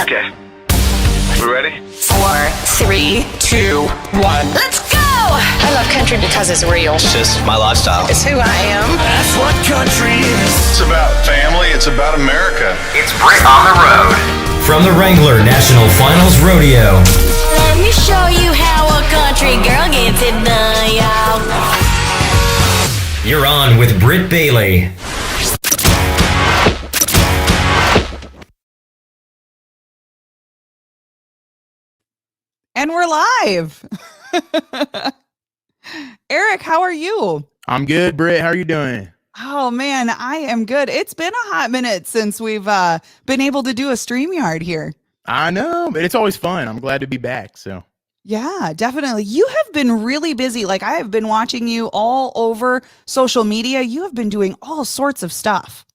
Okay. We ready? 4, 3, 2, 1. Let's go! I love country because it's real. It's just my lifestyle. It's who I am. That's what country is. It's about family. It's about America. It's Britt on the road. From the Wrangler National Finals Rodeo. Let me show you how a country girl gets it done, y'all. You're on with Britt Bailey. And we're live. Eric, how are you? I'm good, Britt. How are you doing? Oh, man, I am good. It's been a hot minute since we've been able to do a StreamYard here. I know, but it's always fun. I'm glad to be back. So, yeah, definitely. You have been really busy. Like, I have been watching you all over social media. You have been doing all sorts of stuff.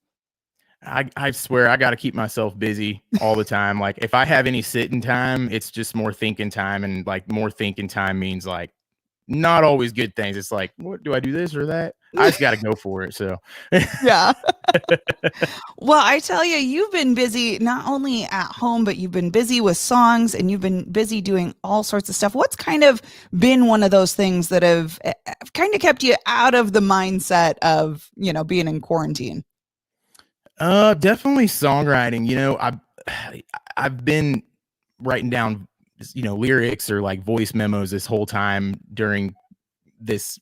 I swear I got to keep myself busy all the time. Like, if I have any sitting time, it's just more thinking time. And like more thinking time means like not always good things. It's like, what do I do, this or that? I just got to go for it. So, yeah. Well, I tell you, you've been busy not only at home, but you've been busy with songs and you've been busy doing all sorts of stuff. What's kind of been one of those things that have kind of kept you out of the mindset of, you know, being in quarantine? Definitely songwriting. You know, I've been writing down, you know, lyrics or like voice memos this whole time during this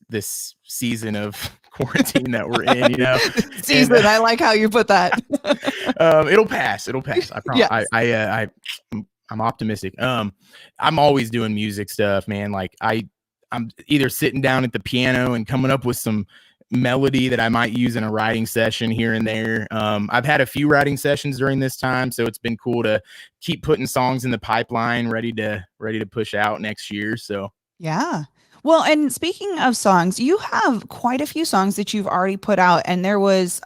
season of quarantine that we're in, you know. Season, I like how you put that. It'll pass. I promise. Yes. I'm optimistic. I'm always doing music stuff, man. Like I'm either sitting down at the piano and coming up with some melody that I might use in a writing session here and there. I've had a few writing sessions during this time, so it's been cool to keep putting songs in the pipeline ready to push out next year. So yeah. Well, and speaking of songs, you have quite a few songs that you've already put out, and there was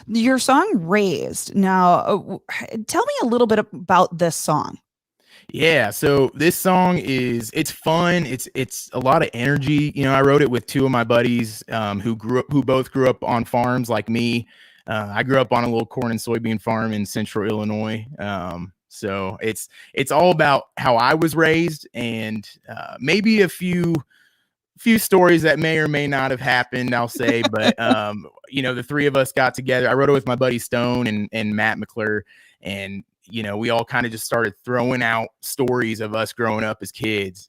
your song Raised. Now, tell me a little bit about this song. Yeah, so this song it's fun. It's a lot of energy. You know, I wrote it with two of my buddies who both grew up on farms like me. I grew up on a little corn and soybean farm in central Illinois. So it's all about how I was raised and maybe a few stories that may or may not have happened, I'll say. But you know, the three of us got together. I wrote it with my buddy Stone and Matt McClure, and you know, we all kind of just started throwing out stories of us growing up as kids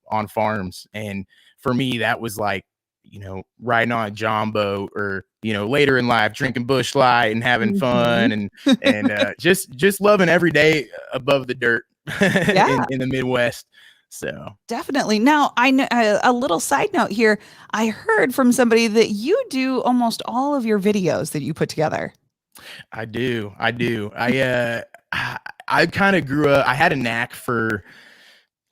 on farms. And for me, that was like, you know, riding on a John boat, or, you know, later in life, drinking Busch Light and having fun and just loving every day above the dirt in the Midwest. So definitely. Now, I know a little side note here. I heard from somebody that you do almost all of your videos that you put together. I do. I kind of grew up, I had a knack for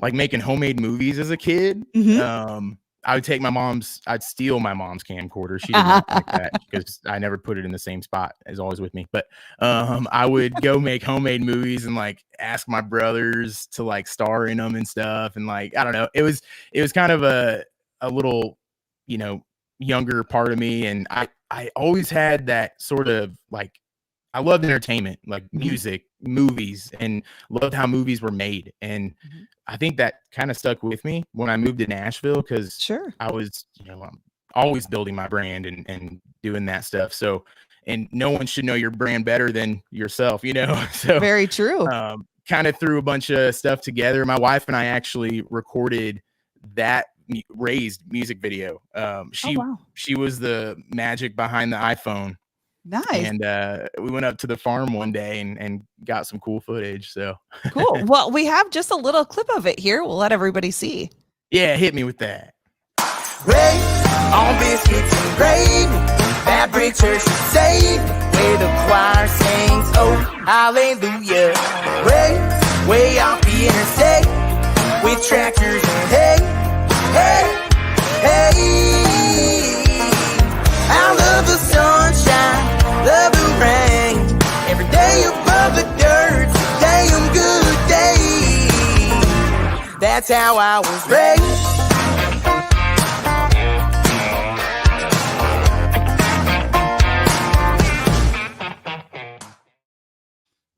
like making homemade movies as a kid. Mm-hmm. I'd steal my mom's camcorder. She didn't like that because I never put it in the same spot as always with me. But I would go make homemade movies and like ask my brothers to like star in them and stuff. And like, I don't know, it was kind of a little, you know, younger part of me. And I always had that sort of like, I loved entertainment, like music, movies, and loved how movies were made. And I think that kind of stuck with me when I moved to Nashville, because I was, you know, I'm always building my brand and doing that stuff. So, and no one should know your brand better than yourself, you know? So very true. Kind of threw a bunch of stuff together. My wife and I actually recorded that Raised music video. She was the magic behind the iPhone. Nice. And we went up to the farm one day and got some cool footage. So cool. Well, we have just a little clip of it here. We'll let everybody see. Yeah, hit me with that. Raised on biscuits and gravy, fabric church is saved, where the choir sings, oh, hallelujah. Raised way off the interstate, with tractors and hay, hey, hey. I love the sunshine, love the rain, every day above the dirt's a damn good day. That's how I was raised.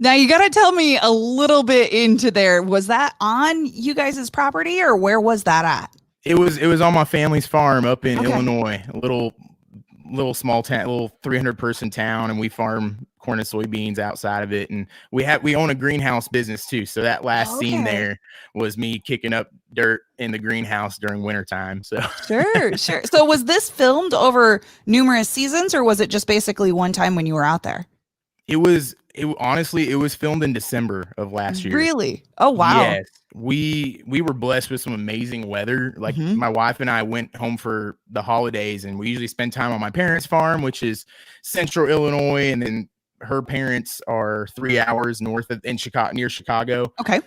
Now you got to tell me a little bit into there. Was that on you guys' property or where was that at? It was on my family's farm up in Okay. Illinois, a little small town, little 300 person town, and we farm corn and soybeans outside of it. And we own a greenhouse business too. So that last scene Okay. there was me kicking up dirt in the greenhouse during wintertime. So Sure. So was this filmed over numerous seasons or was it just basically one time when you were out there? honestly, it was filmed in December of last year. Really? Oh, wow. Yes. We were blessed with some amazing weather. Like my wife and I went home for the holidays, and we usually spend time on my parents' farm, which is central Illinois, and then her parents are 3 hours north of near Chicago. Okay.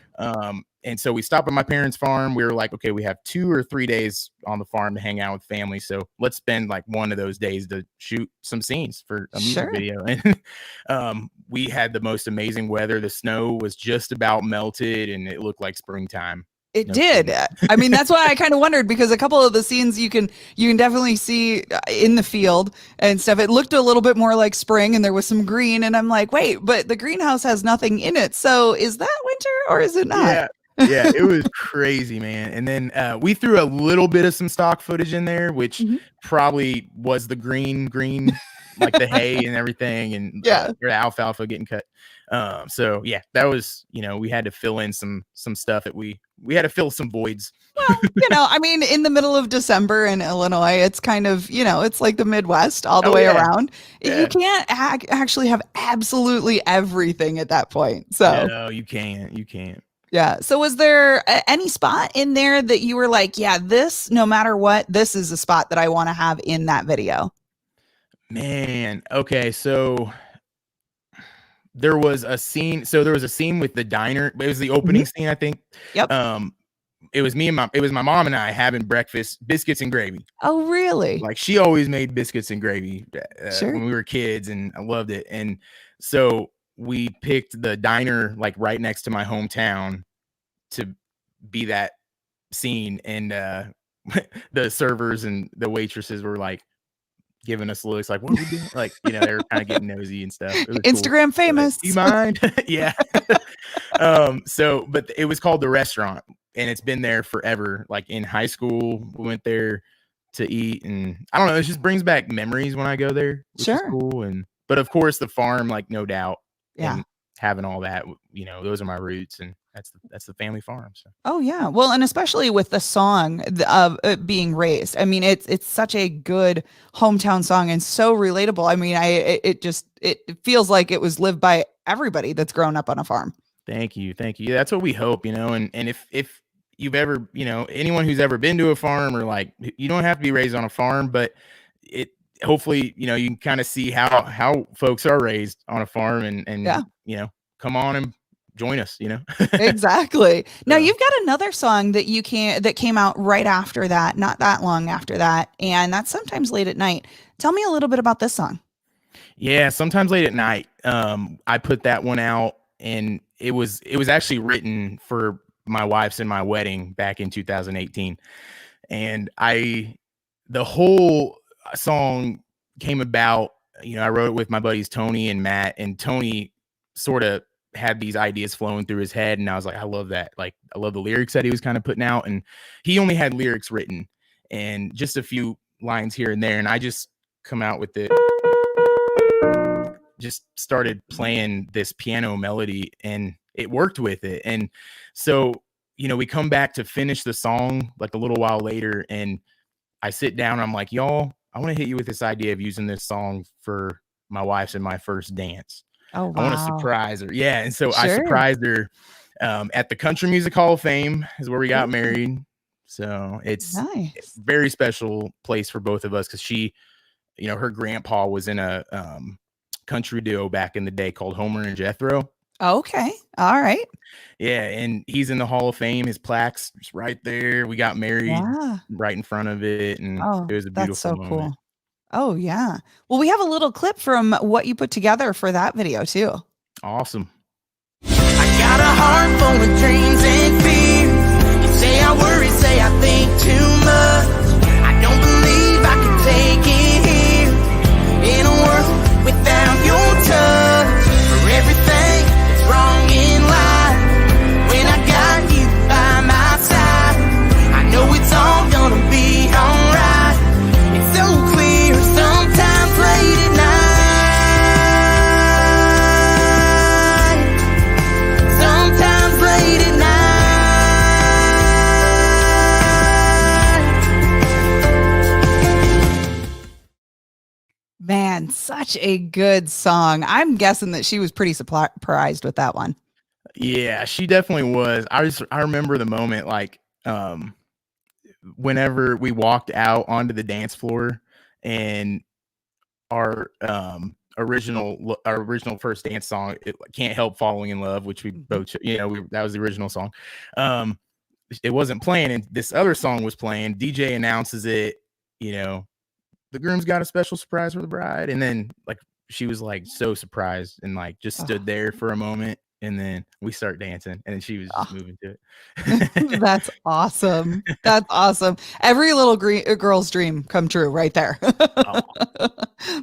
And so we stopped at my parents' farm. We were like, okay, we have 2 or 3 days on the farm to hang out with family. So let's spend like one of those days to shoot some scenes for a music Sure. video. And we had the most amazing weather. The snow was just about melted and it looked like springtime. It No did. kidding. I mean, that's why I kind of wondered, because a couple of the scenes you can definitely see in the field and stuff. It looked a little bit more like spring and there was some green, and I'm like, wait, but the greenhouse has nothing in it. So is that winter or is it not? Yeah. Yeah, it was crazy, man. And then we threw a little bit of some stock footage in there, which probably was the green, like the hay and everything, and the alfalfa getting cut. So yeah, that was, we had to fill in some stuff that we had to fill some voids. Well, I mean, in the middle of December in Illinois, it's kind of, it's like the Midwest all the way around. Yeah. You can't actually have absolutely everything at that point. So No, you can't. yeah. So was there any spot in there that you were like, yeah, this, no matter what, this is a spot that I want to have in that video? Man, okay, so there was a scene with the diner. It was the opening scene, I think. Yep. It was my mom and I having breakfast, biscuits and gravy. Oh, really? Like, she always made biscuits and gravy Sure. when we were kids, and I loved it. And so we picked the diner like right next to my hometown to be that scene. And the servers and the waitresses were like giving us looks like, what are we doing? Like, they were kind of getting nosy and stuff. It was Instagram cool. famous. Do you mind? Yeah. But it was called The Restaurant, and it's been there forever. Like, in high school, we went there to eat, and I don't know, it just brings back memories when I go there, which is Sure. cool. But of course the farm, like, no doubt. Yeah. And having all that, those are my roots, and that's the family farm. So. Oh yeah. Well, and especially with the song of being raised. I mean, it's such a good hometown song and so relatable. I mean, it feels like it was lived by everybody that's grown up on a farm. Thank you. Yeah, that's what we hope, and if you've ever, anyone who's ever been to a farm, or like, you don't have to be raised on a farm, but hopefully, you can kind of see how folks are raised on a farm, and come on and join us, Exactly. Now Yeah. you've got another song that that came out right after that, not that long after that, and that's Sometimes Late at Night. Tell me a little bit about this song. Yeah, Sometimes Late at Night. I put that one out, and it was actually written for my wife's and my wedding back in 2018. And the whole song came about, I wrote it with my buddies Tony and Matt, and Tony sort of had these ideas flowing through his head, and I was like, I love that. Like, I love the lyrics that he was kind of putting out, and he only had lyrics written and just a few lines here and there, and I just come out with it, just started playing this piano melody, and it worked with it. And so, we come back to finish the song like a little while later, and I sit down and I'm like, y'all, I want to hit you with this idea of using this song for my wife's and my first dance. Oh, wow. I want to surprise her. Yeah. And so I Sure. surprised her at the Country Music Hall of Fame is where we got married. So it's a Nice. very special place for both of us, because she, her grandpa was in a country duo back in the day called Homer and Jethro. Okay. All right. Yeah. And he's in the Hall of Fame. His plaque's just right there. We got married Yeah. right in front of it. And Oh, it was a beautiful that's so moment. cool. Oh, yeah. Well, we have a little clip from what you put together for that video too. Awesome. I got a heart full of dreams and fears. You say I worry, say I think too much. I don't believe I can take it here in a world without your touch. For everything that's such a good song. I'm guessing that she was pretty surprised with that one. Yeah, she definitely was. I remember the moment, like, whenever we walked out onto the dance floor and our original first dance song, Can't Help Falling in Love, which we both, that was the original song. It wasn't playing, and this other song was playing. DJ announces it, the groom's got a special surprise for the bride. And then like she was like so surprised and like just stood there for a moment. And then we start dancing and then she was just moving to it. That's awesome. That's awesome. Every little girl's dream come true right there.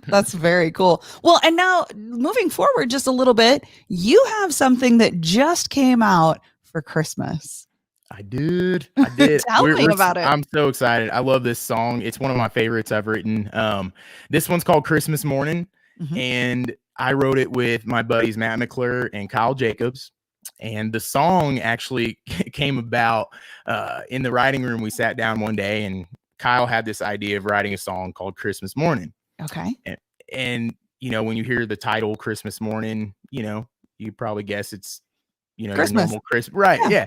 That's very cool. Well, and now moving forward just a little bit, you have something that just came out for Christmas. I did. Tell me about it. I'm so excited. I love this song. It's one of my favorites I've written. This one's called Christmas Morning, and I wrote it with my buddies Matt McClure and Kyle Jacobs. And the song actually came about in the writing room. We sat down one day, and Kyle had this idea of writing a song called Christmas Morning. Okay. And when you hear the title Christmas Morning, you probably guess it's Christmas. Normal Christmas, right? Yeah.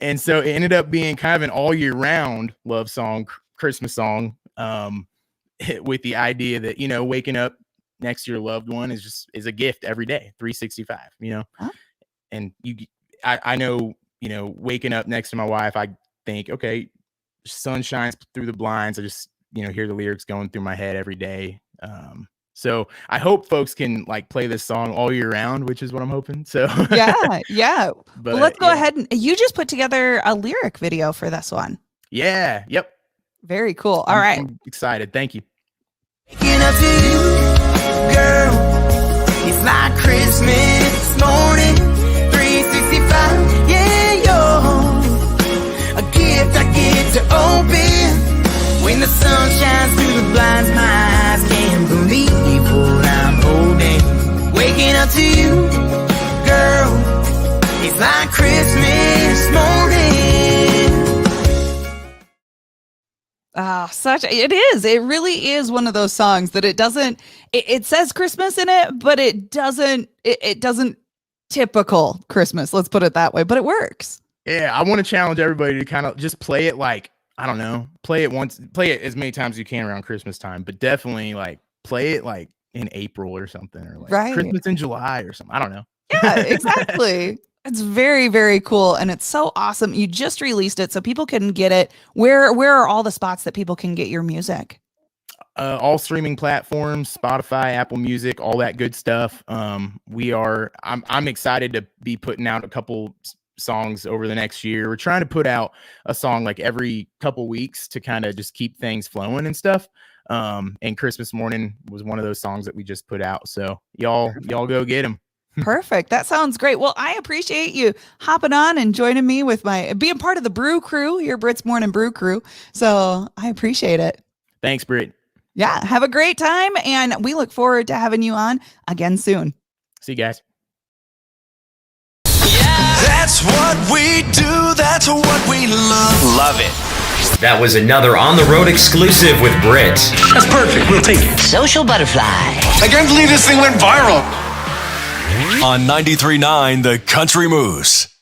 And so it ended up being kind of an all year round love song, Christmas song, with the idea that waking up next to your loved one is a gift every day, 365. And I know waking up next to my wife, I think, okay, sun shines through the blinds. I just hear the lyrics going through my head every day. So I hope folks can like play this song all year round, which is what I'm hoping. So yeah. But let's go ahead and you just put together a lyric video for this one. Yeah. Yep. Very cool. All right. I'm excited. Thank you. Waking up to you, girl, it's like Christmas morning, 365, yeah, yo, a gift I get to open. When the sun shines through the blinds, my eyes can't believe what I'm holding. Waking up to you, girl, it's like Christmas morning. It really is one of those songs that it says Christmas in it, but it doesn't typical Christmas. Let's put it that way, but it works. Yeah. I want to challenge everybody to kind of just play it like, I don't know, play it as many times as you can around Christmas time, but definitely like play it like in April or something, or like Christmas in July or something. I don't know. Yeah, exactly. It's very, very cool. And it's so awesome. You just released it so people can get it. Where are all the spots that people can get your music? All streaming platforms, Spotify, Apple Music, all that good stuff. I'm excited to be putting out a couple songs over the next year. We're trying to put out a song like every couple weeks to kind of just keep things flowing and stuff. And Christmas Morning was one of those songs that we just put out. So y'all go get them. Perfect. That sounds great. Well, I appreciate you hopping on and joining me with being part of the Brew Crew, your Britt's Morning Brew Crew. So I appreciate it. Thanks, Britt. Yeah. Have a great time. And we look forward to having you on again soon. See you guys. That's what we do. That's what we love. Love it. That was another On the Road exclusive with Britt. That's perfect. We'll take it. Social butterfly. I can't believe this thing went viral. On 93.9 The Country Moose.